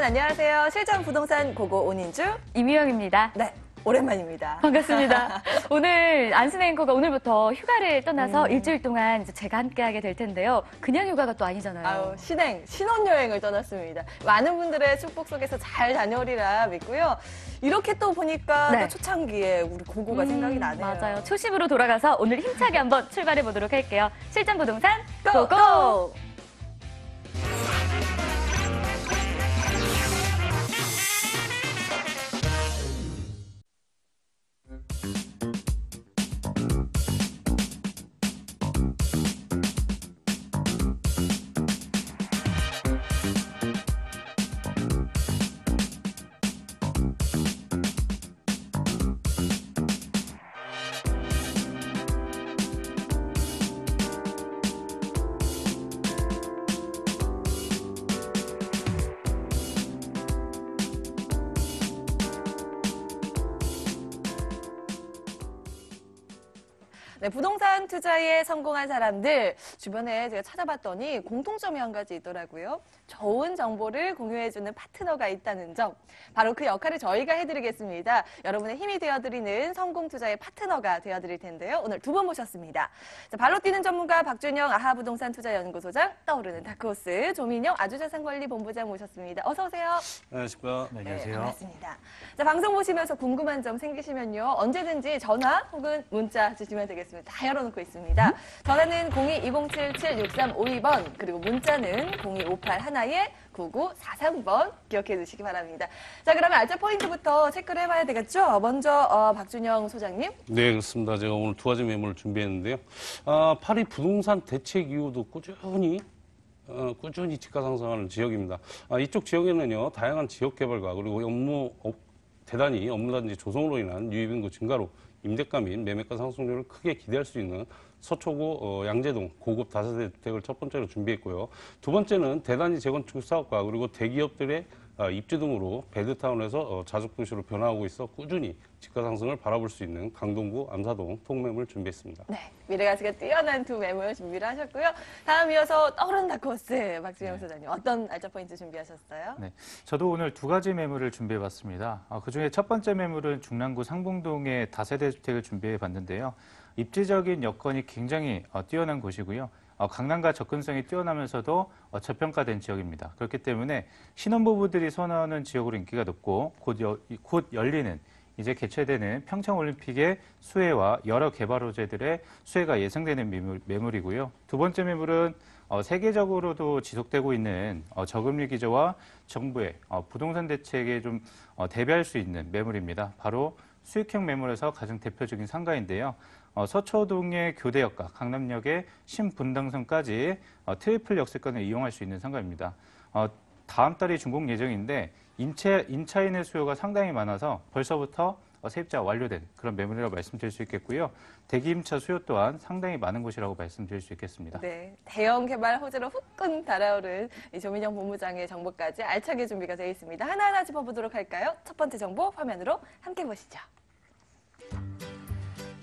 여러분 안녕하세요. 실전 부동산 고고 온인주 이미영입니다. 네, 오랜만입니다. 반갑습니다. 오늘 안순애 앵커가 오늘부터 휴가를 떠나서 일주일 동안 이제 제가 함께하게 될 텐데요. 그냥 휴가가 또 아니잖아요. 아유, 신혼여행을 떠났습니다. 많은 분들의 축복 속에서 잘 다녀오리라 믿고요. 이렇게 또 보니까 네. 또 초창기에 우리 고고가 생각이 나네요. 맞아요. 초심으로 돌아가서 오늘 힘차게 한번 출발해 보도록 할게요. 실전 부동산 고고! 고고! 네, 부동산 투자에 성공한 사람들 주변에 제가 찾아봤더니 공통점이 한 가지 있더라고요. 좋은 정보를 공유해주는 파트너가 있다는 점. 바로 그 역할을 저희가 해드리겠습니다. 여러분의 힘이 되어드리는 성공 투자의 파트너가 되어드릴 텐데요. 오늘 두 분 모셨습니다. 자, 발로 뛰는 전문가 박준영 아하부동산 투자연구소장, 떠오르는 다크호스 조민영 아주자산관리본부장 모셨습니다. 어서 오세요. 안녕하십니까. 네, 안녕하세요. 반갑습니다. 자, 방송 보시면서 궁금한 점 생기시면요. 언제든지 전화 혹은 문자 주시면 되겠습니다. 다 열어놓고 있습니다. 전화는 02-2077-6352번, 그리고 문자는 0258-9943번 기억해 두시기 바랍니다. 자, 그러면 알짜 포인트부터 체크를 해봐야 되겠죠? 먼저 박준영 소장님. 네, 그렇습니다. 제가 오늘 두 가지 매물을 준비했는데요. 파리 부동산 대책 이후도 꾸준히 집가 상승하는 지역입니다. 이쪽 지역에는요, 다양한 지역 개발과 그리고 대단히 업무단지 조성으로 인한 유입인구 증가로 임대가 및 매매가 상승률을 크게 기대할 수 있는 서초구 양재동 고급 다세대 주택을 첫 번째로 준비했고요. 두 번째는 대단지 재건축 사업과 그리고 대기업들의 입지 등으로 베드타운에서 자족도시로 변화하고 있어 꾸준히 집가 상승을 바라볼 수 있는 강동구 암사동 통매물 준비했습니다. 네, 미래가치가 뛰어난 두 매물 준비를 하셨고요. 다음 이어서 떠오르는 다크호스 박준영 소장님, 어떤 알짜 포인트 준비하셨어요? 네, 저도 오늘 두 가지 매물을 준비해봤습니다. 그중에 첫 번째 매물은 중랑구 상봉동의 다세대 주택을 준비해봤는데요. 입지적인 여건이 굉장히 뛰어난 곳이고요. 강남과 접근성이 뛰어나면서도 저평가된 지역입니다. 그렇기 때문에 신혼부부들이 선호하는 지역으로 인기가 높고 곧 열리는 이제 개최되는 평창올림픽의 수혜와 여러 개발 호재들의 수혜가 예상되는 매물이고요. 두 번째 매물은 세계적으로도 지속되고 있는 저금리 기조와 정부의 부동산 대책에 좀 대비할 수 있는 매물입니다. 바로 수익형 매물에서 가장 대표적인 상가인데요. 서초동의 교대역과 강남역의 신분당선까지 트리플 역세권을 이용할 수 있는 상가입니다. 다음 달이 준공 예정인데 임차인의 수요가 상당히 많아서 벌써부터 세입자가 완료된 그런 매물이라고 말씀드릴 수 있겠고요. 대기임차 수요 또한 상당히 많은 곳이라고 말씀드릴 수 있겠습니다. 네, 대형 개발 호재로 후끈 달아오른 이 조민영 본부장의 정보까지 알차게 준비가 되어 있습니다. 하나하나 짚어보도록 할까요? 첫 번째 정보 화면으로 함께 보시죠.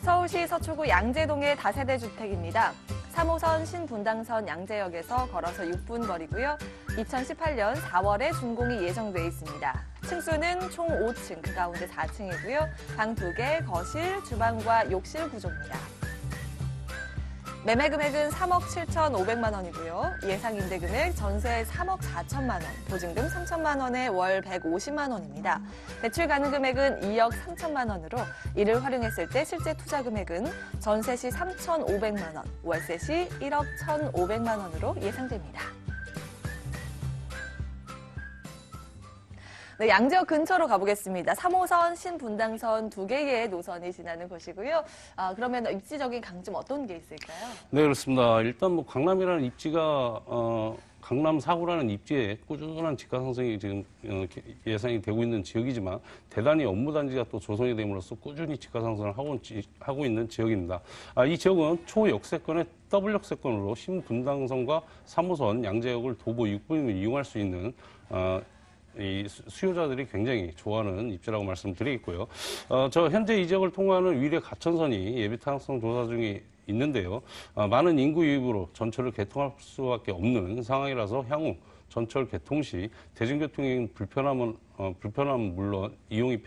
서울시 서초구 양재동의 다세대 주택입니다. 3호선 신분당선 양재역에서 걸어서 6분 거리고요. 2018년 4월에 준공이 예정돼 있습니다. 층수는 총 5층, 그 가운데 4층이고요. 방 2개, 거실, 주방과 욕실 구조입니다. 매매 금액은 3억 7,500만 원이고요. 예상 임대 금액 전세 3억 4천만 원, 보증금 3천만 원에 월 150만 원입니다. 대출 가능 금액은 2억 3천만 원으로 이를 활용했을 때 실제 투자 금액은 전세 시 3,500만 원, 월세 시 1억 1,500만 원으로 예상됩니다. 네, 양재역 근처로 가보겠습니다. 3호선, 신분당선 두 개의 노선이 지나는 곳이고요. 그러면 입지적인 강점 어떤 게 있을까요? 네, 그렇습니다. 일단 뭐 강남이라는 입지가 강남 4구라는 입지에 꾸준한 집가 상승이 지금 예상이 되고 있는 지역이지만 대단히 업무단지가 또 조성이 됨으로써 꾸준히 집가 상승을 하고 있는 지역입니다. 이 지역은 초역세권의 더블 역세권으로 신분당선과 3호선 양재역을 도보 6분이면 이용할 수 있는 이 수요자들이 굉장히 좋아하는 입지라고 말씀드리겠고요. 저 현재 이 지역을 통과하는 위례 가천선이 예비 타당성 조사 중에 있는데요. 많은 인구 유입으로 전철을 개통할 수밖에 없는 상황이라서 향후 전철 개통 시 대중교통의 불편함은 물론 이용이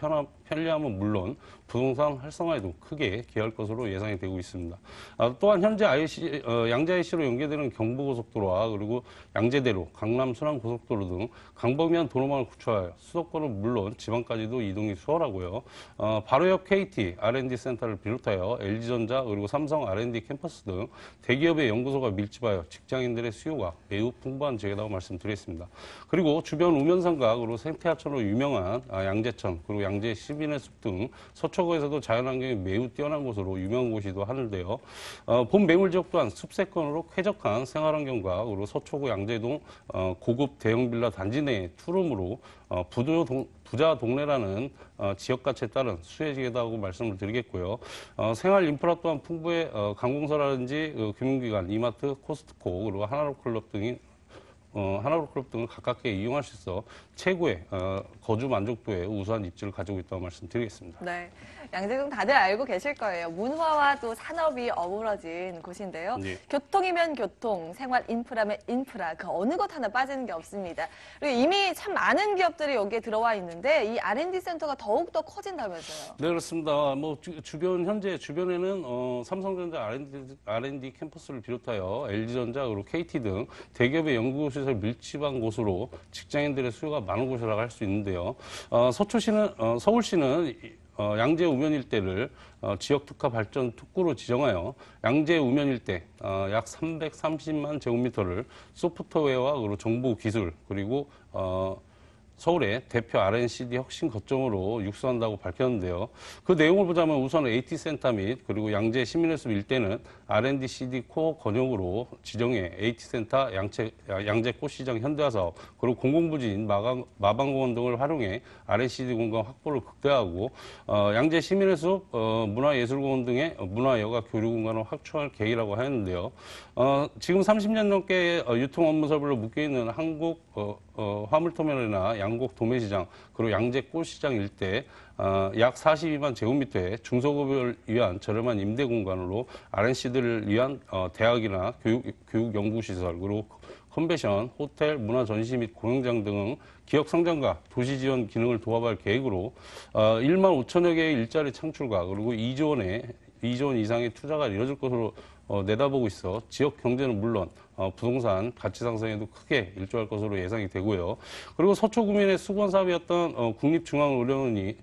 편리함은 물론 부동산 활성화에도 크게 기여할 것으로 예상이 되고 있습니다. 또한 현재 양재 IC로 연계되는 경부고속도로와 그리고 양재대로, 강남 순환고속도로 등 광범위한 도로망을 구축하여 수도권은 물론 지방까지도 이동이 수월하고요. 바로 옆 KT R&D 센터를 비롯하여 LG전자 그리고 삼성 R&D 캠퍼스 등 대기업의 연구소가 밀집하여 직장인들의 수요가 매우 풍부한 지역이라고 말씀드리겠습니다. 그리고 주변 우면산과 그리고 생태하천으로 유명한 양재천 그리고 양재 시민의 숲 등 서초구에서도 자연환경이 매우 뛰어난 곳으로 유명한 곳이기도 하는데요. 본 매물 지역 또한 숲세권으로 쾌적한 생활환경과 그리고 서초구 양재동 고급 대형 빌라 단지 내 투룸으로 부자 동네라는 지역 가치에 따른 수혜지이다고 말씀을 드리겠고요. 생활 인프라 또한 풍부해 관공서라든지 금융기관, 이마트, 코스트코 그리고 하나로클럽 등이 하나로클럽 등을 가깝게 이용할 수 있어 최고의 거주 만족도에 우수한 입지를 가지고 있다고 말씀드리겠습니다. 네, 양재동 다들 알고 계실 거예요. 문화와 또 산업이 어우러진 곳인데요. 네. 교통이면 교통, 생활 인프라면 인프라, 그 어느 것 하나 빠지는 게 없습니다. 그리고 이미 참 많은 기업들이 여기에 들어와 있는데 이 R&D 센터가 더욱 더 커진다면서요. 네, 그렇습니다. 뭐 현재 주변에는 삼성전자 R&D 캠퍼스를 비롯하여 LG전자 그리고 KT 등 대기업의 연구시설 밀집한 곳으로 직장인들의 수요가 많은 곳이라고 할 수 있는데요. 서울시는 양재 우면 일대를 지역 특화 발전 특구로 지정하여 양재 우면 일대 약 330만 제곱미터를 소프트웨어와 그리고 정보 기술 그리고 서울의 대표 R&CD 혁신 거점으로 육성한다고 밝혔는데요. 그 내용을 보자면 우선 AT센터 및 그리고 양재 시민의 숲 일대는 R&D CD 코어 권역으로 지정해 AT센터, 양재 꽃시장 현대화사업 그리고 공공부지인 마방공원 등을 활용해 R&CD 공간 확보를 극대화하고 양재 시민의 숲 문화예술공원 등의 문화여가 교류 공간을 확충할 계획이라고 하였는데요. 지금 30년 넘게 유통 업무 설비로 묶여있는 한국 화물터미널이나 양곡 도매시장 그리고 양재 꽃시장 일대 약 42만 제곱미터의 중소기업을 위한 저렴한 임대 공간으로 R&C들을 위한 대학이나 교육 연구시설 그리고 컨벤션, 호텔, 문화 전시 및 공연장 등 기업 성장과 도시 지원 기능을 도합할 계획으로 1만 5천여 개의 일자리 창출과 그리고 2조 원 이상의 투자가 이뤄질 것으로 내다보고 있어 지역 경제는 물론 부동산 가치 상승에도 크게 일조할 것으로 예상이 되고요. 그리고 서초구민의 수건 사업이었던 국립중앙의료원이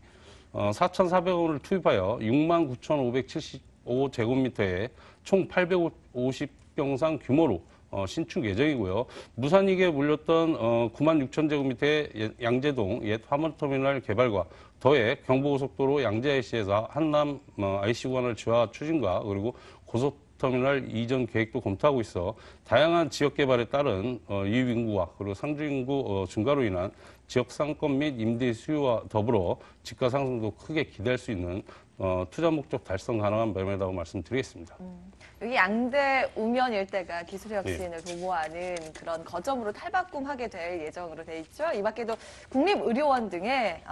4,400원을 투입하여 69,575제곱미터의 총 850병상 규모로 신축 예정이고요. 무산이익에 몰렸던 96,000제곱미터의 양재동 옛 화물터미널 개발과 더해 경부고속도로 양재 IC에서 한남 IC 구간을 지화 추진과 그리고 고속터미널 이전 계획도 검토하고 있어 다양한 지역 개발에 따른 이웃 인구와 그리고 상주 인구 증가로 인한 지역 상권 및 임대 수요와 더불어 집가 상승도 크게 기대할 수 있는 투자 목적 달성 가능한 매매라고 말씀드리겠습니다. 여기 양재 우면 일대가 기술 혁신을 네. 도모하는 그런 거점으로 탈바꿈하게 될 예정으로 돼 있죠. 이 밖에도 국립의료원 등의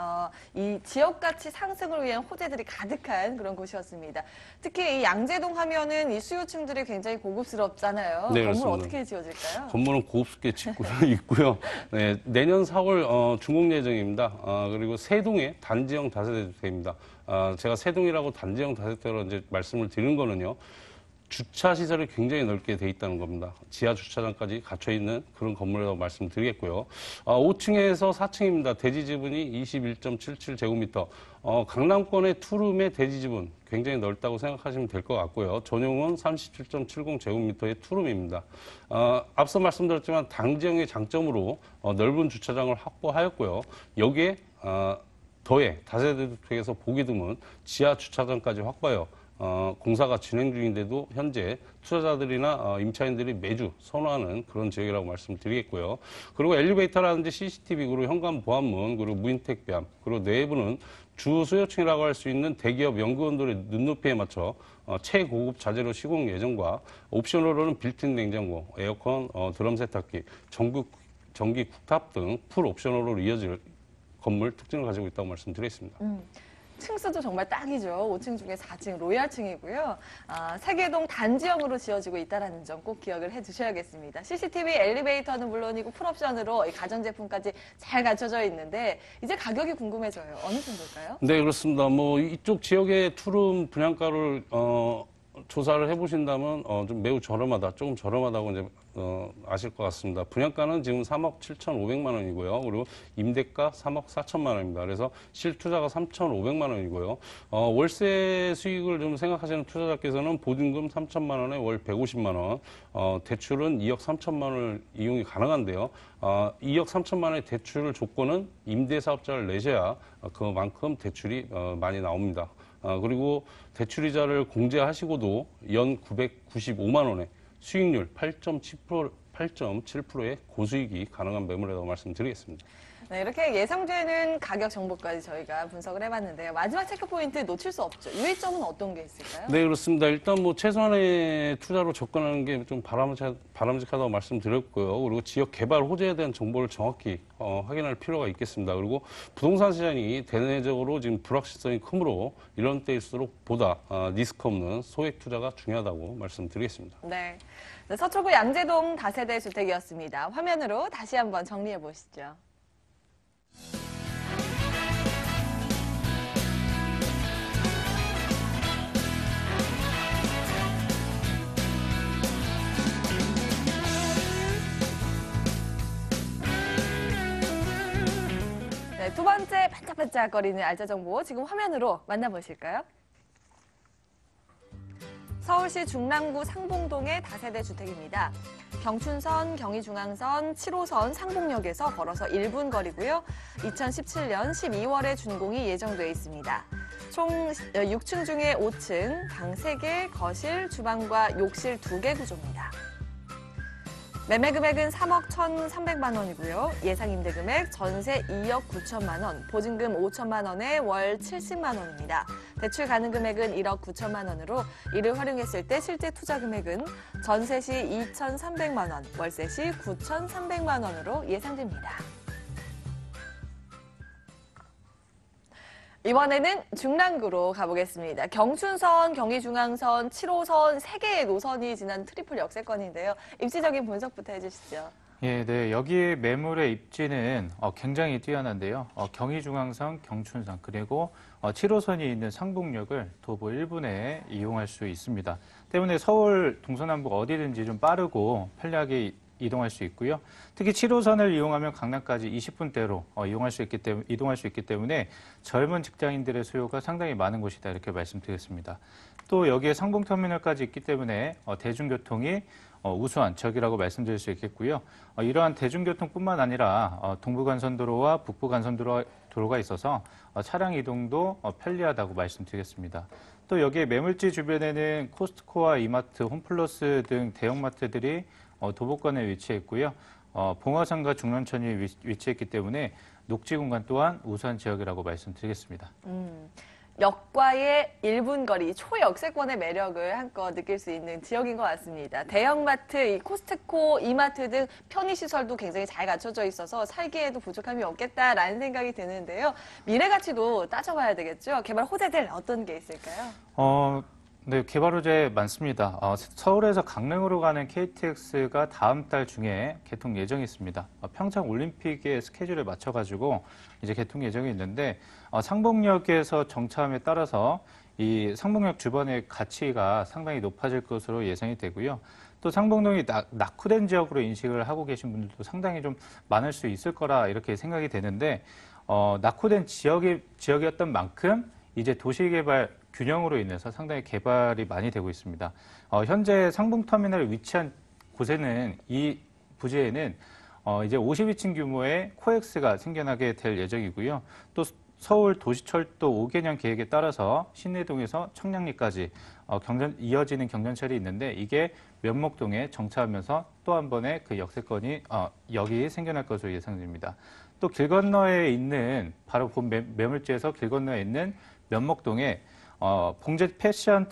이 지역 가치 상승을 위한 호재들이 가득한 그런 곳이었습니다. 특히 이 양재동 하면은 이 수요층들이 굉장히 고급스럽잖아요. 네, 건물 그렇습니다. 어떻게 지어질까요? 건물은 고급스럽게 짓고 있고요. 네, 내년 4월 준공 예정입니다. 그리고 세동의 단지형 다세대주택입니다. 제가 세동이라고 단지형 다세대로 이제 말씀을 드린 거는요. 주차 시설이 굉장히 넓게 돼 있다는 겁니다. 지하 주차장까지 갖춰 있는 그런 건물이라고 말씀드리겠고요. 5층에서 4층입니다. 대지 지분이 21.77제곱미터. 강남권의 투룸의 대지 지분 굉장히 넓다고 생각하시면 될 것 같고요. 전용은 37.70제곱미터의 투룸입니다. 앞서 말씀드렸지만 당지형의 장점으로 넓은 주차장을 확보하였고요. 여기에 더해 다세대 주택에서 보기 드문 지하 주차장까지 확보하여 공사가 진행 중인데도 현재 투자자들이나 임차인들이 매주 선호하는 그런 지역이라고 말씀드리겠고요. 그리고 엘리베이터라든지 CCTV, 그리고 현관 보안문, 그리고 무인택 배함, 그리고 내부는 주 수요층이라고 할 수 있는 대기업 연구원들의 눈높이에 맞춰 최고급 자재로 시공 예정과 옵션으로는 빌트인 냉장고, 에어컨, 드럼 세탁기, 전기 국탑 등 풀 옵션으로 이어질 건물 특징을 가지고 있다고 말씀드리겠습니다. 층수도 정말 딱이죠. 5층 중에 4층 로얄층이고요. 세계동 단지형으로 지어지고 있다는 점 꼭 기억을 해두셔야겠습니다. CCTV, 엘리베이터는 물론이고 풀옵션으로 이 가전제품까지 잘 갖춰져 있는데 이제 가격이 궁금해져요. 어느 정도일까요? 네, 그렇습니다. 뭐 이쪽 지역의 투룸 분양가를 조사를 해보신다면 좀 매우 저렴하다, 조금 저렴하다고 이제 아실 것 같습니다. 분양가는 지금 3억 7,500만 원이고요. 그리고 임대가 3억 4천만 원입니다. 그래서 실투자가 3,500만 원이고요. 월세 수익을 좀 생각하시는 투자자께서는 보증금 3천만 원에 월 150만 원, 대출은 2억 3천만 원을 이용이 가능한데요. 2억 3천만 원의 대출 조건은 임대사업자를 내셔야 그만큼 대출이 많이 나옵니다. 그리고 대출이자를 공제하시고도 연 995만 원에 수익률 8.7%의 고수익이 가능한 매물이라고 말씀드리겠습니다. 네, 이렇게 예상되는 가격 정보까지 저희가 분석을 해봤는데요. 마지막 체크포인트 놓칠 수 없죠. 유의점은 어떤 게 있을까요? 네, 그렇습니다. 일단 뭐 최소한의 투자로 접근하는 게 좀 바람직하다고 말씀드렸고요. 그리고 지역 개발 호재에 대한 정보를 정확히 확인할 필요가 있겠습니다. 그리고 부동산 시장이 대내적으로 지금 불확실성이 크므로 이런 때일수록 보다 리스크 없는 소액 투자가 중요하다고 말씀드리겠습니다. 네. 네, 서초구 양재동 다세대 주택이었습니다. 화면으로 다시 한번 정리해 보시죠. 네, 두 번째 반짝반짝거리는 알짜 정보 지금 화면으로 만나보실까요? 서울시 중랑구 상봉동의 다세대 주택입니다. 경춘선, 경의중앙선, 7호선 상봉역에서 걸어서 1분 거리고요. 2017년 12월에 준공이 예정돼 있습니다. 총 6층 중에 5층, 방 3개, 거실, 주방과 욕실 2개 구조입니다. 매매 금액은 3억 1,300만 원이고요. 예상 임대 금액 전세 2억 9천만 원, 보증금 5천만 원에 월 70만 원입니다. 대출 가능 금액은 1억 9천만 원으로 이를 활용했을 때 실제 투자 금액은 전세 시 2,300만 원, 월세 시 9,300만 원으로 예상됩니다. 이번에는 중랑구로 가보겠습니다. 경춘선, 경의중앙선, 7호선 3개의 노선이 지난 트리플 역세권인데요. 입지적인 분석부터 해주시죠. 예, 네. 여기 매물의 입지는 굉장히 뛰어난데요. 경의중앙선, 경춘선, 그리고 7호선이 있는 상봉역을 도보 1분에 이용할 수 있습니다. 때문에 서울 동서남북 어디든지 좀 빠르고 편리하게 이동할 수 있고요. 특히 7호선을 이용하면 강남까지 20분대로 이동할 수 있기 때문에 젊은 직장인들의 수요가 상당히 많은 곳이다 이렇게 말씀드리겠습니다. 또 여기에 상봉터미널까지 있기 때문에 대중교통이 우수한 지역이라고 말씀드릴 수 있겠고요. 이러한 대중교통뿐만 아니라 동부간선도로와 북부간선도로가 있어서 차량 이동도 편리하다고 말씀드리겠습니다. 또 여기에 매물지 주변에는 코스트코와 이마트, 홈플러스 등 대형마트들이 도보권에 위치해 있고요. 봉화산과 중랑천이 위치했기 때문에 녹지 공간 또한 우수한 지역이라고 말씀드리겠습니다. 역과의 1분 거리, 초역세권의 매력을 한껏 느낄 수 있는 지역인 것 같습니다. 대형마트, 이 코스트코, 이마트 등 편의시설도 굉장히 잘 갖춰져 있어서 살기에도 부족함이 없겠다라는 생각이 드는데요. 미래 가치도 따져봐야 되겠죠. 개발 호재들 어떤 게 있을까요? 네, 개발 호재 많습니다. 서울에서 강릉으로 가는 KTX가 다음 달 중에 개통 예정이 있습니다. 평창 올림픽의 스케줄에 맞춰가지고 이제 개통 예정이 있는데 상봉역에서 정차함에 따라서 이 상봉역 주변의 가치가 상당히 높아질 것으로 예상이 되고요. 또 상봉동이 낙후된 지역으로 인식을 하고 계신 분들도 상당히 좀 많을 수 있을 거라 이렇게 생각이 되는데 낙후된 지역이었던 만큼 이제 도시개발 균형으로 인해서 상당히 개발이 많이 되고 있습니다. 현재 상봉터미널에 위치한 곳에는 이 부지에는 이제 52층 규모의 코엑스가 생겨나게 될 예정이고요. 또 서울 도시철도 5개년 계획에 따라서 신내동에서 청량리까지 이어지는 경전철이 있는데 이게 면목동에 정차하면서 또 한 번의 그 역이 생겨날 것으로 예상됩니다. 또 길 건너에 있는 바로 그 매물지에서 길 건너에 있는 면목동에 봉제 패션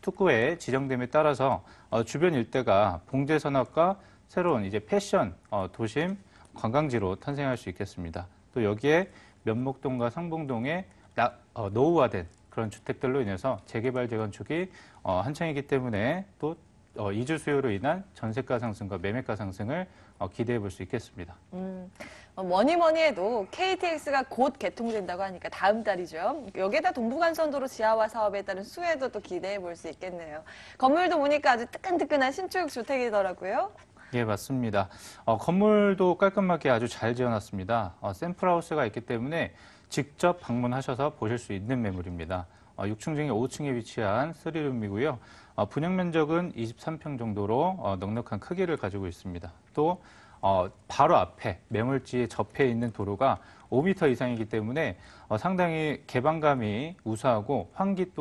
특구에 지정됨에 따라서 주변 일대가 봉제 산업과 새로운 이제 패션 도심 관광지로 탄생할 수 있겠습니다. 또 여기에 면목동과 상봉동에 노후화된 그런 주택들로 인해서 재개발 재건축이 한창이기 때문에 또 이주 수요로 인한 전세가 상승과 매매가 상승을 기대해 볼 수 있겠습니다. 뭐니 뭐니 해도 KTX가 곧 개통된다고 하니까 다음 달이죠. 여기에다 동부간선도로 지하화 사업에 따른 수혜도 또 기대해 볼 수 있겠네요. 건물도 보니까 아주 뜨끈뜨끈한 신축 주택이더라고요. 예, 맞습니다. 건물도 깔끔하게 아주 잘 지어놨습니다. 샘플하우스가 있기 때문에 직접 방문하셔서 보실 수 있는 매물입니다. 6층 중에 5층에 위치한 3룸이고요. 분양 면적은 23평 정도로 넉넉한 크기를 가지고 있습니다. 또 바로 앞에 매물지에 접해 있는 도로가 5m 이상이기 때문에 상당히 개방감이 우수하고 환기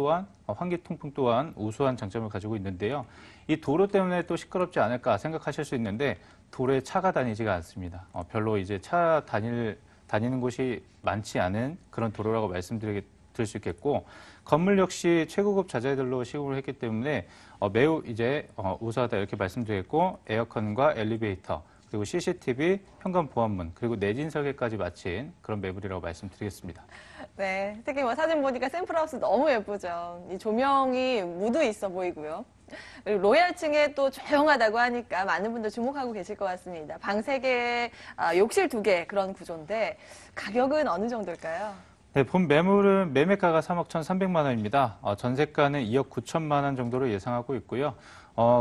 통풍 또한 우수한 장점을 가지고 있는데요. 이 도로 때문에 또 시끄럽지 않을까 생각하실 수 있는데 도로에 차가 다니지가 않습니다. 별로 이제 차 다니는 곳이 많지 않은 그런 도로라고 드릴 수 있겠고, 건물 역시 최고급 자재들로 시공을 했기 때문에 매우 이제 우수하다 이렇게 말씀드리겠고, 에어컨과 엘리베이터, 그리고 CCTV, 현관 보안문, 그리고 내진 설계까지 마친 그런 매물이라고 말씀드리겠습니다. 네, 특히 뭐 사진 보니까 샘플하우스 너무 예쁘죠. 이 조명이 무드 있어 보이고요. 그리고 로얄층에 또 조용하다고 하니까 많은 분들 주목하고 계실 것 같습니다. 방 3개, 욕실 2개 그런 구조인데 가격은 어느 정도일까요? 네, 본 매물은 매매가가 3억 1,300만 원입니다. 전세가는 2억 9천만 원 정도로 예상하고 있고요.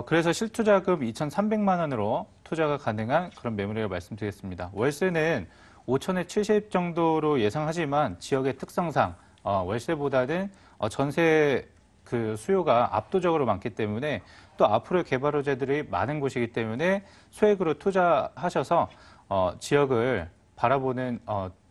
그래서 실투자금 2,300만 원으로 투자가 가능한 그런 매물이라고 말씀드리겠습니다. 월세는 5천에 70 정도로 예상하지만 지역의 특성상 월세보다는 전세 그 수요가 압도적으로 많기 때문에 또 앞으로 개발 호재들이 많은 곳이기 때문에 소액으로 투자하셔서 지역을 바라보는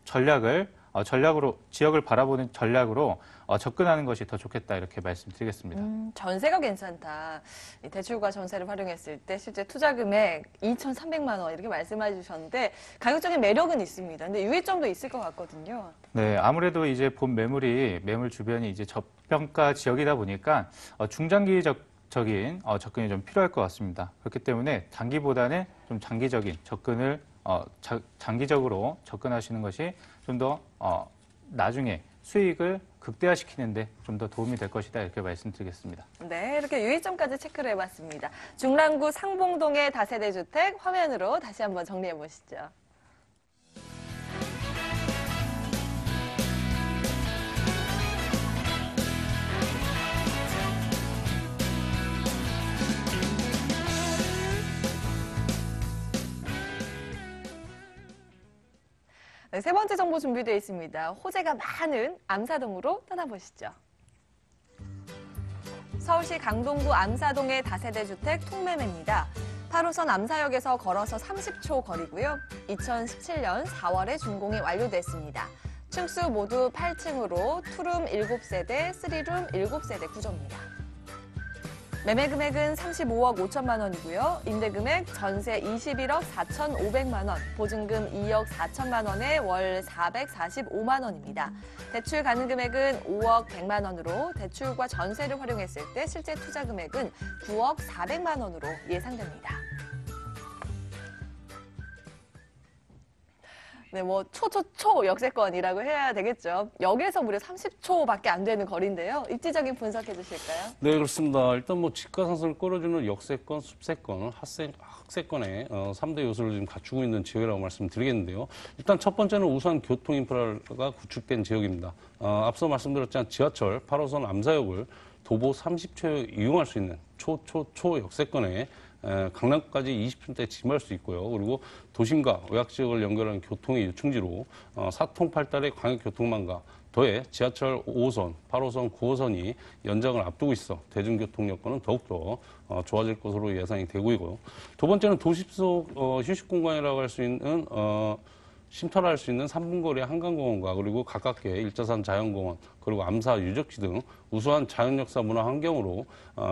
지역을 바라보는 전략으로 접근하는 것이 더 좋겠다 이렇게 말씀드리겠습니다. 전세가 괜찮다. 이 대출과 전세를 활용했을 때 실제 투자 금액 2,300만 원 이렇게 말씀해 주셨는데 가격적인 매력은 있습니다. 근데 유의점도 있을 것 같거든요. 네, 아무래도 이제 본 매물 주변이 이제 저평가 지역이다 보니까 중장기적인 접근이 좀 필요할 것 같습니다. 그렇기 때문에 단기보다는 좀 장기적인 접근을 장기적으로 접근하시는 것이 좀 더 나중에 수익을 극대화시키는데 좀 더 도움이 될 것이다 이렇게 말씀드리겠습니다. 네, 이렇게 유의점까지 체크를 해봤습니다. 중랑구 상봉동의 다세대 주택 화면으로 다시 한번 정리해 보시죠. 네, 세 번째 정보 준비되어 있습니다. 호재가 많은 암사동으로 떠나보시죠. 서울시 강동구 암사동의 다세대 주택 통매매입니다. 8호선 암사역에서 걸어서 30초 거리고요. 2017년 4월에 준공이 완료됐습니다. 층수 모두 8층으로 투룸 7세대, 3룸 7세대 구조입니다. 매매 금액은 35억 5천만 원이고요. 임대 금액 전세 21억 4,500만 원, 보증금 2억 4천만 원에 월 445만 원입니다. 대출 가능 금액은 5억 100만 원으로 대출과 전세를 활용했을 때 실제 투자 금액은 9억 400만 원으로 예상됩니다. 네, 뭐 초 역세권이라고 해야 되겠죠. 역에서 무려 30초밖에 안 되는 거리인데요. 입지적인 분석해 주실까요? 네, 그렇습니다. 일단 뭐 집가 상승을 끌어주는 역세권, 숲세권, 학세권의 3대 요소를 지금 갖추고 있는 지역이라고 말씀드리겠는데요. 일단 첫 번째는 우수한 교통 인프라가 구축된 지역입니다. 앞서 말씀드렸지만 지하철 8호선 암사역을 도보 30초에 이용할 수 있는 초 역세권에 강남까지 20분대 진입할 수 있고요. 그리고 도심과 외곽지역을 연결하는 교통의 유충지로 사통팔달의 광역교통망과 더해 지하철 5호선, 8호선, 9호선이 연장을 앞두고 있어 대중교통 여건은 더욱더 좋아질 것으로 예상이 되고 있고요. 두 번째는 도시 속 휴식공간이라고 할 수 있는 쉼터할 수 있는 3분거리 한강공원과 그리고 가깝게 일자산 자연공원 그리고 암사 유적지 등 우수한 자연역사 문화 환경으로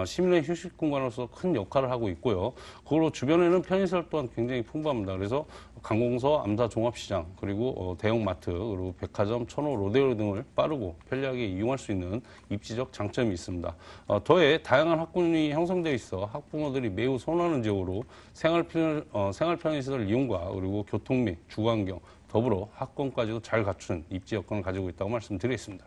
시민의 휴식 공간으로서 큰 역할을 하고 있고요. 그리고 주변에는 편의시설 또한 굉장히 풍부합니다. 그래서 관공서, 암사 종합시장 그리고 대형마트 그리고 백화점, 천호, 로데오 등을 빠르고 편리하게 이용할 수 있는 입지적 장점이 있습니다. 더해 다양한 학군이 형성되어 있어 학부모들이 매우 선호하는 지역으로 생활 편의시설 이용과 그리고 교통 및 주거환경 더불어 학권까지도 잘 갖춘 입지 여건을 가지고 있다고 말씀드리겠습니다.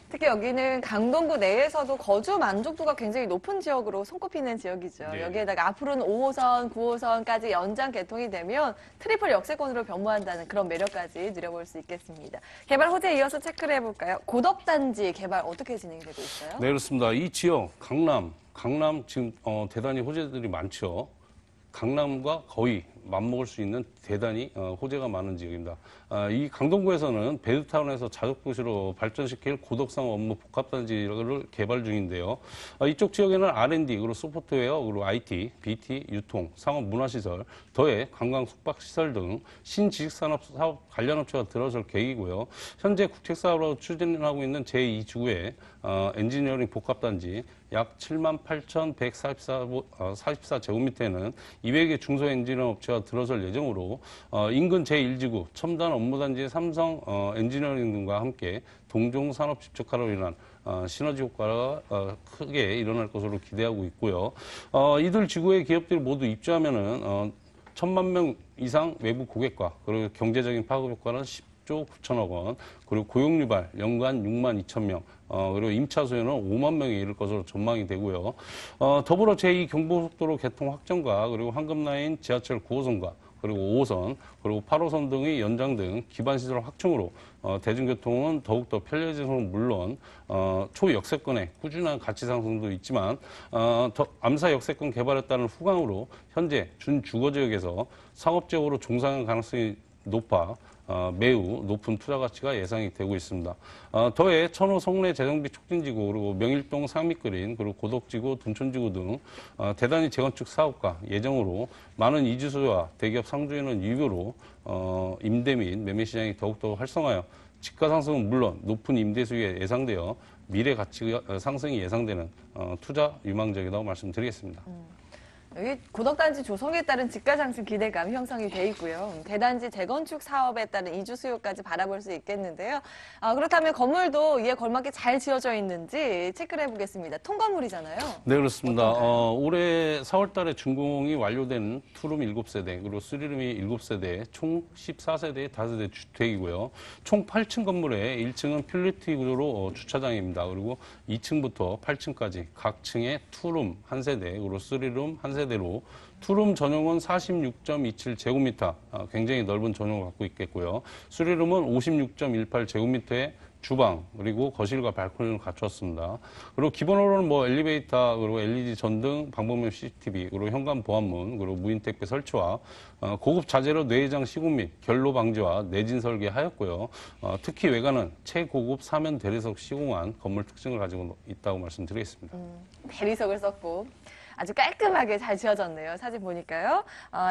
특히 여기는 강동구 내에서도 거주 만족도가 굉장히 높은 지역으로 손꼽히는 지역이죠. 네. 여기에다가 앞으로는 5호선, 9호선까지 연장 개통이 되면 트리플 역세권으로 변모한다는 그런 매력까지 누려볼 수 있겠습니다. 개발 호재에 이어서 체크를 해볼까요? 고덕단지 개발 어떻게 진행되고 있어요? 네, 그렇습니다. 이 지역, 강남 지금 대단히 호재들이 많죠. 강남과 거의 맞먹을 수 있는 대단히 호재가 많은 지역입니다. 이 강동구에서는 베드타운에서 자족도시로 발전시킬 고덕상 업무 복합단지를 개발 중인데요. 이쪽 지역에는 R&D, 그리고 소프트웨어, 그리고 IT, BT, 유통, 상업 문화시설, 더해 관광 숙박시설 등 신지식산업 사업 관련 업체가 들어설 계획이고요. 현재 국책사업으로 추진하고 있는 제2지구의 엔지니어링 복합단지 약 78,144제곱미터에는 200의 중소엔지니어 업체가 들어설 예정으로 인근 제1지구 첨단 업무단지의 삼성 엔지니어링 등과 함께 동종 산업 집적화로 인한 시너지 효과가 크게 일어날 것으로 기대하고 있고요. 이들 지구의 기업들이 모두 입주하면은 1,000만 명 이상 외부 고객과 그리고 경제적인 파급 효과는 10조 9천억 원, 그리고 고용 유발 연간 6만 2천 명, 그리고 임차 수요는 5만 명에 이를 것으로 전망이 되고요. 더불어 제2 경부고속도로 개통 확정과 그리고 황금라인 지하철 9호선과 그리고 5호선, 그리고 8호선 등의 연장 등 기반시설 확충으로 대중교통은 더욱더 편리해지는 건 물론 초역세권의 꾸준한 가치 상승도 있지만 암사 역세권 개발에 따른 후광으로 현재 준주거지역에서 상업적으로 종상할 가능성이 높아 매우 높은 투자 가치가 예상이 되고 있습니다. 더해 천호 성내 재정비 촉진지구, 그리고 명일동 상미그린, 그리고 고덕지구, 둔촌지구 등 대단히 재건축 사업과 예정으로 많은 이주수요와 대기업 상주에는 유효로 임대 및 매매 시장이 더욱더 활성화하여 집가 상승은 물론 높은 임대 수요에 예상되어 미래 가치 상승이 예상되는 투자 유망적이라고 말씀드리겠습니다. 여기 고덕단지 조성에 따른 집가 상승 기대감 형성이 돼 있고요. 대단지 재건축 사업에 따른 이주 수요까지 바라볼 수 있겠는데요. 그렇다면 건물도 이에 걸맞게 잘 지어져 있는지 체크를 해보겠습니다. 통건물이잖아요. 네, 그렇습니다. 올해 4월 달에 준공이 완료된 투룸 7세대, 그리고 3룸이 7세대, 총 14세대의 다세대 주택이고요. 총 8층 건물에 1층은 필리티 구조로 주차장입니다. 그리고 2층부터 8층까지 각 층에 투룸 1세대, 그리고 3룸 1세대로 투룸 전용은 46.27제곱미터, 굉장히 넓은 전용을 갖고 있겠고요. 3룸은 56.18제곱미터의 주방, 그리고 거실과 발코니를 갖추었습니다. 그리고 기본으로는 뭐 엘리베이터, 그리고 LED 전등, 방범용 CCTV, 그리고 현관 보안문, 그리고 무인 택배 설치와 고급 자재로 내장 시공 및 결로 방지와 내진 설계하였고요. 특히 외관은 최고급 사면 대리석 시공한 건물 특징을 가지고 있다고 말씀드리겠습니다. 대리석을 썼고 아주 깔끔하게 잘 지어졌네요. 사진 보니까요.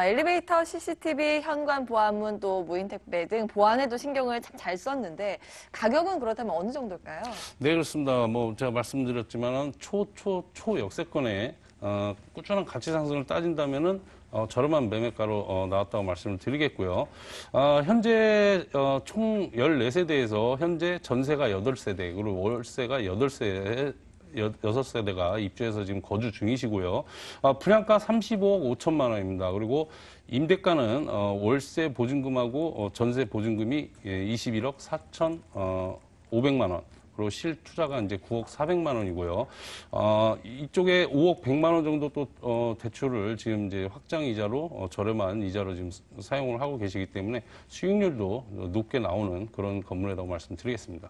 엘리베이터, CCTV, 현관 보안문, 또 무인 택배 등 보안에도 신경을 참 잘 썼는데 가격은 그렇다면 어느 정도일까요? 네, 그렇습니다. 뭐 제가 말씀드렸지만은 초역세권에 꾸준한 가치 상승을 따진다면은 저렴한 매매가로 나왔다고 말씀을 드리겠고요. 현재 총 14세대에서 현재 전세가 8세대, 그리고 월세가 6세대가 입주해서 지금 거주 중이시고요. 분양가 35억 5천만 원입니다. 그리고 임대가는 월세 보증금하고 전세 보증금이 21억 4,500만 원. 그리고 실투자가 이제 9억 400만 원이고요. 이쪽에 5억 100만 원 정도 또 대출을 지금 이제 확장 이자로 저렴한 이자로 지금 사용을 하고 계시기 때문에 수익률도 높게 나오는 그런 건물이라고 말씀드리겠습니다.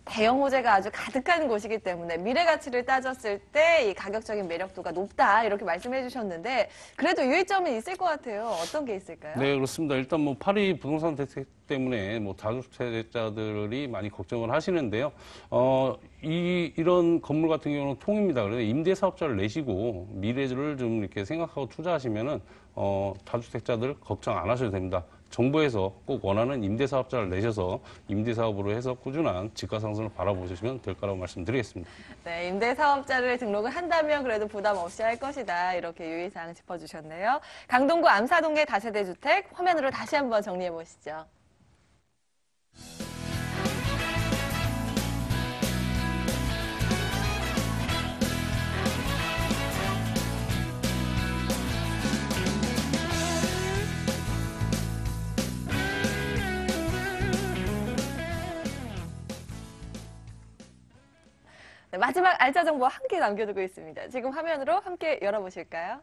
대형 호재가 아주 가득한 곳이기 때문에 미래 가치를 따졌을 때 이 가격적인 매력도가 높다 이렇게 말씀해 주셨는데 그래도 유의점은 있을 것 같아요. 어떤 게 있을까요? 네, 그렇습니다. 일단 뭐 파리 부동산 대책 때문에 뭐 다주택자들이 많이 걱정을 하시는데요. 이런 건물 같은 경우는 통입니다. 그래서 임대 사업자를 내시고 미래를 좀 이렇게 생각하고 투자하시면은 다주택자들 걱정 안 하셔도 됩니다. 정부에서 꼭 원하는 임대사업자를 내셔서 임대사업으로 해서 꾸준한 집가 상승을 바라보시면 될 거라고 말씀드리겠습니다. 네, 임대사업자를 등록을 한다면 그래도 부담 없이 할 것이다. 이렇게 유의사항 짚어주셨네요. 강동구 암사동의 다세대 주택 화면으로 다시 한번 정리해 보시죠. 네, 마지막 알짜 정보 함께 남겨두고 있습니다. 지금 화면으로 함께 열어보실까요?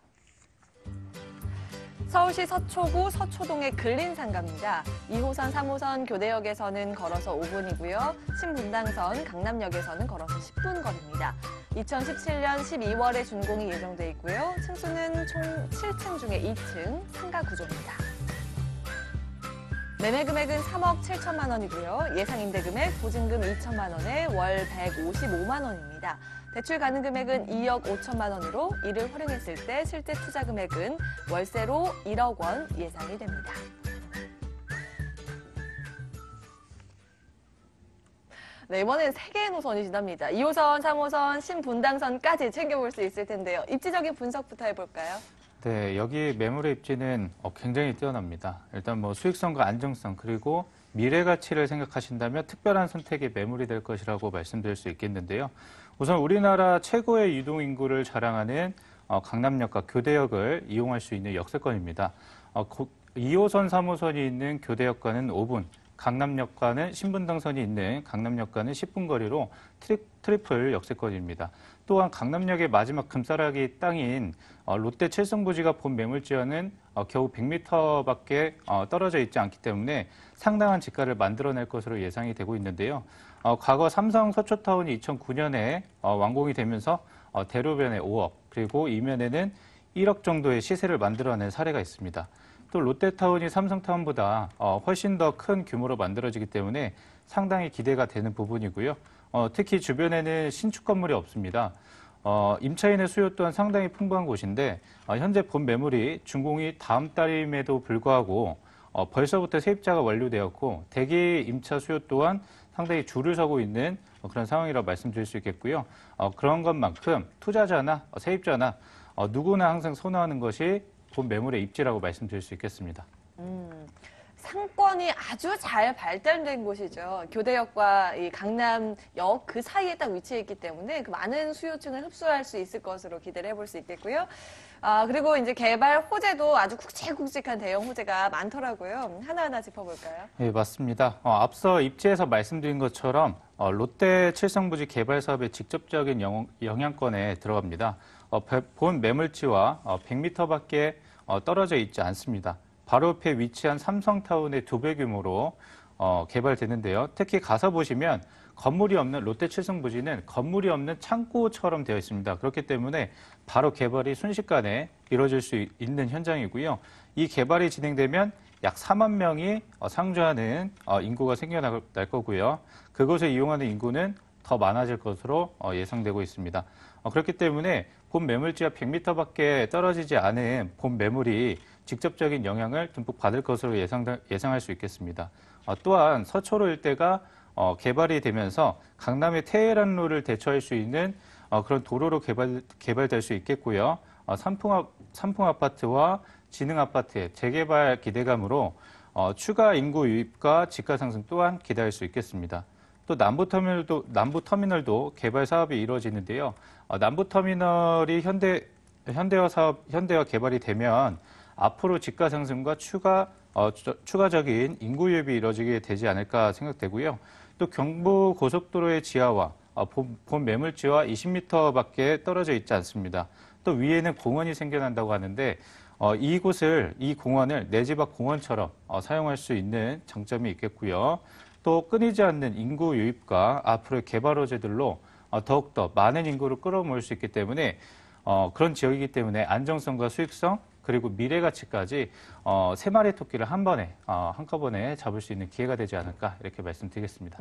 서울시 서초구 서초동의 근린상가입니다. 2호선, 3호선 교대역에서는 걸어서 5분이고요. 신분당선, 강남역에서는 걸어서 10분 거리입니다. 2017년 12월에 준공이 예정돼 있고요. 층수는 총 7층 중에 2층 상가 구조입니다. 매매 금액은 3억 7천만 원이고요. 예상 임대 금액 보증금 2천만 원에 월 155만 원입니다. 대출 가능 금액은 2억 5천만 원으로 이를 활용했을 때 실제 투자 금액은 월세로 1억 원 예상이 됩니다. 네, 이번엔 3개의 노선이 지납니다. 2호선, 3호선, 신분당선까지 챙겨볼 수 있을 텐데요. 입지적인 분석부터 해볼까요? 네, 여기 매물의 입지는 굉장히 뛰어납니다. 일단 뭐 수익성과 안정성 그리고 미래 가치를 생각하신다면 특별한 선택의 매물이 될 것이라고 말씀드릴 수 있겠는데요. 우선 우리나라 최고의 유동 인구를 자랑하는 강남역과 교대역을 이용할 수 있는 역세권입니다. 2호선, 3호선이 있는 교대역과는 5분, 강남역과는 신분당선이 있는 강남역과는 10분 거리로 트리플 역세권입니다. 또한 강남역의 마지막 금싸라기 땅인 롯데 칠성부지가 본 매물지와는 겨우 100m밖에 떨어져 있지 않기 때문에 상당한 지가를 만들어낼 것으로 예상이 되고 있는데요. 과거 삼성 서초타운이 2009년에 완공이 되면서 대로변에 5억 그리고 이면에는 1억 정도의 시세를 만들어낸 사례가 있습니다. 또 롯데타운이 삼성타운보다 훨씬 더 큰 규모로 만들어지기 때문에 상당히 기대가 되는 부분이고요. 특히 주변에는 신축 건물이 없습니다. 임차인의 수요 또한 상당히 풍부한 곳인데 현재 본 매물이 준공이 다음 달임에도 불구하고 벌써부터 세입자가 완료되었고 대기 임차 수요 또한 상당히 줄을 서고 있는 그런 상황이라고 말씀드릴 수 있겠고요. 그런 것만큼 투자자나 세입자나 누구나 항상 선호하는 것이 본 매물의 입지라고 말씀드릴 수 있겠습니다. 상권이 아주 잘 발달된 곳이죠. 교대역과 이 강남역 그 사이에 딱 위치해 있기 때문에 그 많은 수요층을 흡수할 수 있을 것으로 기대를 해볼 수 있겠고요. 그리고 이제 개발 호재도 아주 굵직굵직한 대형 호재가 많더라고요. 하나하나 짚어볼까요? 네, 맞습니다. 앞서 입지에서 말씀드린 것처럼 롯데 칠성부지 개발 사업의 직접적인 영향권에 들어갑니다. 본 매물지와 100m밖에 떨어져 있지 않습니다. 바로 옆에 위치한 삼성타운의 2배 규모로 개발되는데요. 특히 가서 보시면 건물이 없는 롯데 칠성부지는 건물이 없는 창고처럼 되어 있습니다. 그렇기 때문에 바로 개발이 순식간에 이루어질 수 있는 현장이고요. 이 개발이 진행되면 약 4만 명이 상주하는 인구가 생겨날 거고요. 그것을 이용하는 인구는 더 많아질 것으로 예상되고 있습니다. 그렇기 때문에 본 매물지와 100m밖에 떨어지지 않은 본 매물이 직접적인 영향을 듬뿍 받을 것으로 예상할 수 있겠습니다. 또한 서초로 일대가 개발이 되면서 강남의 테헤란로를 대처할 수 있는 그런 도로로 개발될 수 있겠고요. 삼풍 아파트와 지능 아파트의 재개발 기대감으로 추가 인구 유입과 지가 상승 또한 기대할 수 있겠습니다. 또 남부터미널도 개발 사업이 이루어지는데요. 남부터미널이 현대화 개발이 되면 앞으로 지가 상승과 추가적인 인구 유입이 이루어지게 되지 않을까 생각되고요. 또 경부 고속도로의 지하와 본 매물지와 20m밖에 떨어져 있지 않습니다. 또 위에는 공원이 생겨난다고 하는데 이 공원을 내 집 앞 공원처럼 사용할 수 있는 장점이 있겠고요. 또 끊이지 않는 인구 유입과 앞으로의 개발 호재들로 더욱더 많은 인구를 끌어모을 수 있기 때문에 그런 지역이기 때문에 안정성과 수익성 그리고 미래 가치까지 3마리 토끼를 한꺼번에 잡을 수 있는 기회가 되지 않을까 이렇게 말씀드리겠습니다.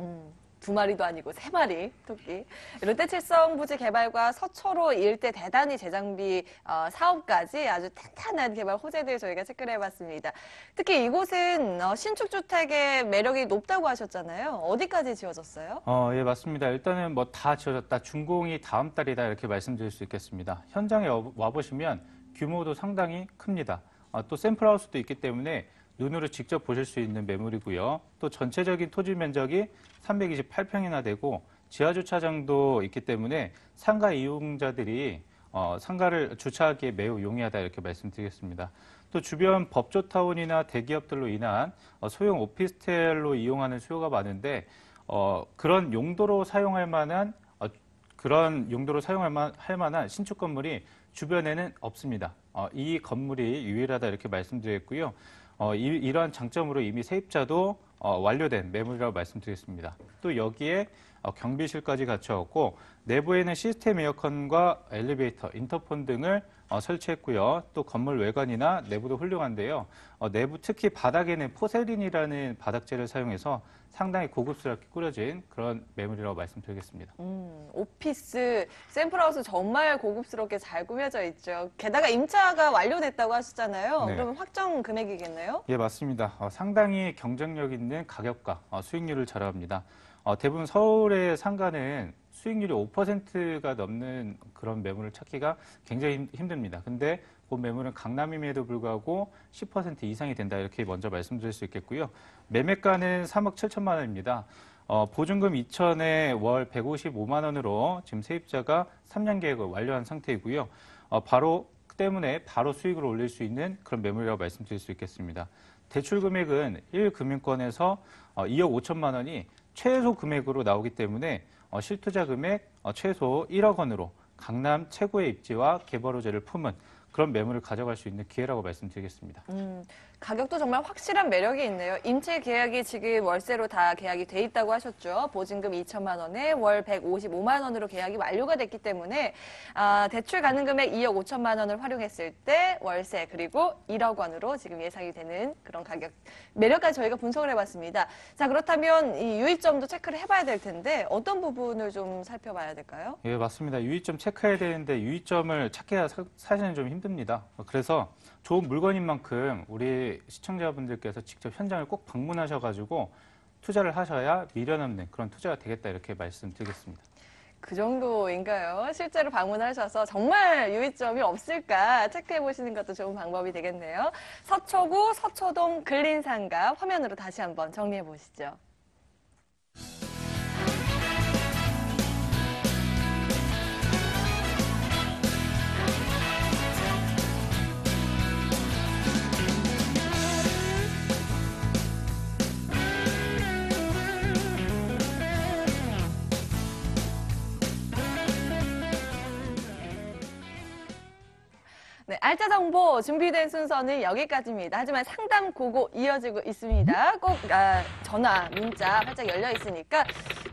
2마리도 아니고 3마리 토끼. 롯데 칠성부지 개발과 서초로 일대 대단히 재정비 사업까지 아주 탄탄한 개발 호재들 저희가 체크를 해봤습니다. 특히 이곳은 신축 주택의 매력이 높다고 하셨잖아요. 어디까지 지어졌어요? 예, 맞습니다. 일단은 뭐 다 지어졌다, 준공이 다음 달이다 이렇게 말씀드릴 수 있겠습니다. 현장에 와보시면 규모도 상당히 큽니다. 또 샘플하우스도 있기 때문에 눈으로 직접 보실 수 있는 매물이고요. 또 전체적인 토지 면적이 328평이나 되고 지하주차장도 있기 때문에 상가 이용자들이 상가를 주차하기에 매우 용이하다 이렇게 말씀드리겠습니다. 또 주변 법조타운이나 대기업들로 인한 소형 오피스텔로 이용하는 수요가 많은데 그런 용도로 사용할 만한 그런 용도로 할 만한 신축 건물이 주변에는 없습니다. 이 건물이 유일하다 이렇게 말씀드렸고요. 이러한 장점으로 이미 세입자도 완료된 매물이라고 말씀드리겠습니다. 또 여기에 경비실까지 갖춰왔고 내부에는 시스템 에어컨과 엘리베이터, 인터폰 등을 설치했고요. 또 건물 외관이나 내부도 훌륭한데요. 내부 특히 바닥에는 포세린이라는 바닥재를 사용해서 상당히 고급스럽게 꾸려진 그런 매물이라고 말씀드리겠습니다. 오피스, 샘플하우스 정말 고급스럽게 잘 꾸며져 있죠. 게다가 임차가 완료됐다고 하시잖아요. 네. 그러면 확정 금액이겠네요? 예, 맞습니다. 상당히 경쟁력 있는 가격과 수익률을 자랑합니다. 대부분 서울의 상가는 수익률이 5%가 넘는 그런 매물을 찾기가 굉장히 힘듭니다. 근데 그 매물은 강남임에도 불구하고 10% 이상이 된다 이렇게 먼저 말씀드릴 수 있겠고요. 매매가는 3억 7천만 원입니다. 보증금 2천에 월 155만 원으로 지금 세입자가 3년 계획을 완료한 상태이고요. 때문에 바로 수익을 올릴 수 있는 그런 매물이라고 말씀드릴 수 있겠습니다. 대출 금액은 1금융권에서 2억 5천만 원이 최소 금액으로 나오기 때문에 실투자 금액 최소 1억 원으로 강남 최고의 입지와 개발 호재를 품은 그런 매물을 가져갈 수 있는 기회라고 말씀드리겠습니다. 가격도 정말 확실한 매력이 있네요. 임체 계약이 지금 월세로 다 계약이 돼 있다고 하셨죠. 보증금 2천만 원에 월 155만 원으로 계약이 완료가 됐기 때문에 대출 가능 금액 2억 5천만 원을 활용했을 때 월세 그리고 1억 원으로 지금 예상이 되는 그런 가격 매력까지 저희가 분석을 해봤습니다. 자, 그렇다면 이 유의점도 체크를 해봐야 될 텐데 어떤 부분을 좀 살펴봐야 될까요? 예, 맞습니다. 유의점 체크해야 되는데 유의점을 찾기가 사실은 좀 힘듭니다. 그래서 좋은 물건인 만큼 우리 시청자분들께서 직접 현장을 꼭 방문하셔가지고 투자를 하셔야 미련 없는 그런 투자가 되겠다 이렇게 말씀드리겠습니다. 그 정도인가요? 실제로 방문하셔서 정말 유의점이 없을까 체크해 보시는 것도 좋은 방법이 되겠네요. 서초구 서초동 근린상가 화면으로 다시 한번 정리해 보시죠. 네, 알짜 정보 준비된 순서는 여기까지입니다. 하지만 상담 고고 이어지고 있습니다. 꼭 전화, 문자 활짝 열려 있으니까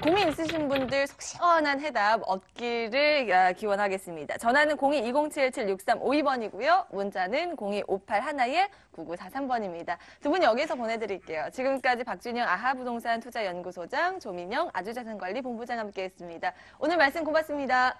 고민 있으신 분들 속 시원한 해답 얻기를 기원하겠습니다. 전화는 02-2077-6352번이고요. 문자는 02-5811-9943번입니다. 두 분 여기서 보내드릴게요. 지금까지 박준영 아하부동산 투자연구소장, 조민영 아주자산관리 본부장 함께했습니다. 오늘 말씀 고맙습니다.